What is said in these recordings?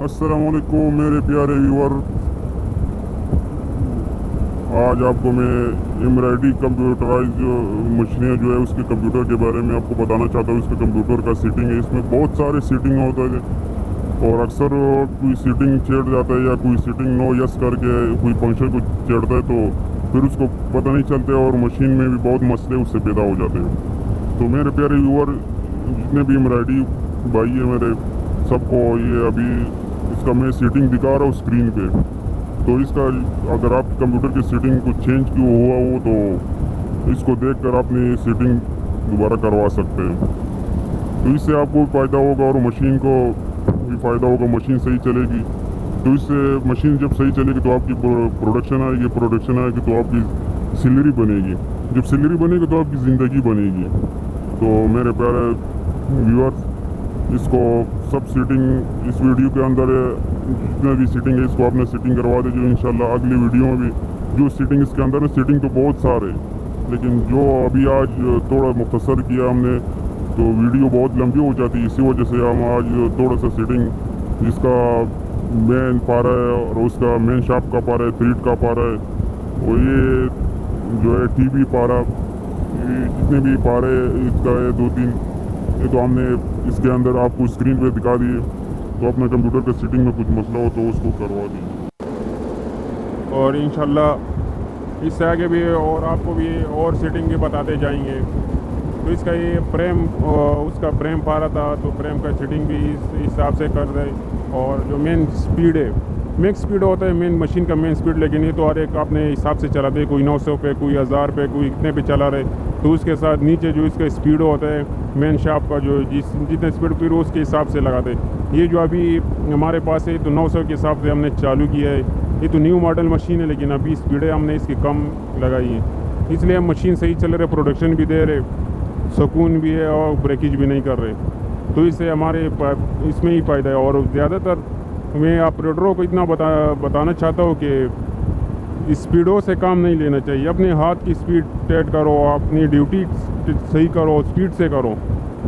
अस्सलामुअलैकुम मेरे प्यारे व्यूअर। आज आपको मैं एमराइडी कंप्यूटराइज मशीनें जो है उसके कंप्यूटर के बारे में आपको बताना चाहता हूँ। इसके कंप्यूटर का सेटिंग है, इसमें बहुत सारे सेटिंग होता है और अक्सर कोई सेटिंग छेड़ जाता है या कोई सेटिंग नो यस करके कोई फंक्शन को छेड़ता है तो फिर उसको पता नहीं चलता और मशीन में भी बहुत मसले उससे पैदा हो जाते हैं। तो मेरे प्यारे व्यूअर, जितने भी एमराइडी भाई है मेरे, सबको ये अभी इसका मैं सेटिंग दिखा रहा हूँ स्क्रीन पे। तो इसका अगर आप कंप्यूटर की सेटिंग कुछ चेंज क्यों हुआ हो तो इसको देखकर अपनी सेटिंग दोबारा करवा सकते हैं। तो इससे आपको भी फ़ायदा होगा और मशीन को भी फ़ायदा होगा, मशीन सही चलेगी। तो इससे मशीन जब सही चलेगी तो आपकी प्रोडक्शन आएगी तो आपकी सैलरी बनेगी। जब सैलरी बनेगी तो आपकी ज़िंदगी बनेगी। तो मेरे प्यारे व्यूअर्स, इसको सब सेटिंग इस वीडियो के अंदर जितना भी सेटिंग है इसको आपने सेटिंग करवा दीजिए। इंशाल्लाह अगली वीडियो में भी जो सेटिंग इसके अंदर है, सेटिंग तो बहुत सारे लेकिन जो अभी आज थोड़ा मुख्तसर किया हमने तो वीडियो बहुत लंबी हो जाती है। इसी वजह से हम आज थोड़ा सा सेटिंग जिसका मेन पारा है और उसका मेन शाफ्ट का पारा है, थ्रेड का पारा है और ये जो है टीवी पारा, जितने भी पारे इसका है 2-3, ये तो हमने इसके अंदर आपको स्क्रीन पे दिखा दिए। तो अपना कंप्यूटर के सेटिंग में कुछ मसला हो तो उसको करवा दीजिए और इंशाल्लाह इससे आगे भी और आपको भी और सेटिंग भी बताते जाएंगे। तो इसका ये फ्रेम उसका फ्रेम पा रहा था तो फ्रेम का सेटिंग भी इस हिसाब से कर रहे। और जो मेन स्पीड है, मैक्स स्पीड होता है मेन मशीन का मेन स्पीड, लेकिन ये तो हर एक अपने हिसाब से चलाते हैं। कोई 900 पे, कोई 1000 पे, कोई इतने पे चला रहे। तो उसके साथ नीचे जो इसका स्पीड होता है मेन शाफ्ट का जो जितने स्पीड फिर उसके हिसाब से लगाते हैं। ये जो अभी हमारे पास है तो 900 के हिसाब से हमने चालू किया है। ये तो न्यू मॉडल मशीन है लेकिन अभी स्पीडें हमने इसकी कम लगाई है, इसलिए हम मशीन सही चल रहे, प्रोडक्शन भी दे रहे, सुकून भी है और ब्रेकेज भी नहीं कर रहे। तो इससे हमारे इसमें ही फ़ायदा है। और ज़्यादातर मैं ऑपरेटरों को इतना बताना चाहता हूँ कि स्पीडों से काम नहीं लेना चाहिए। अपने हाथ की स्पीड सेट करो, अपनी ड्यूटी सही करो, स्पीड से करो।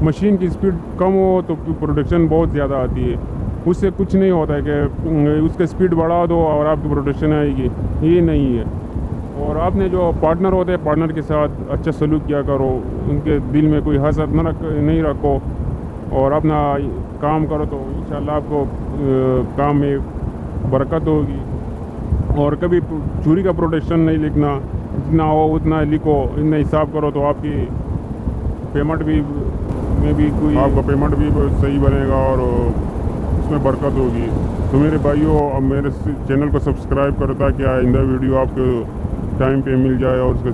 मशीन की स्पीड कम हो तो प्रोडक्शन बहुत ज़्यादा आती है, उससे कुछ नहीं होता है कि उसका स्पीड बढ़ा दो और आपकी प्रोडक्शन आएगी, ये नहीं है। और आपने जो पार्टनर होते हैं पार्टनर के साथ अच्छा सलूक किया करो, उनके दिल में कोई हसद नहीं रखो और अपना काम करो तो इंशाल्लाह आपको काम में बरकत होगी। और कभी चोरी का प्रोटेक्शन नहीं लिखना, जितना हो उतना लिखो, इतना हिसाब करो तो आपकी पेमेंट भी में भी कोई आपका पेमेंट भी सही बनेगा और उसमें बरकत होगी। तो मेरे भाइयों, अब मेरे चैनल को सब्सक्राइब करो ताकि आइंदा वीडियो आपको टाइम पे मिल जाए और उसका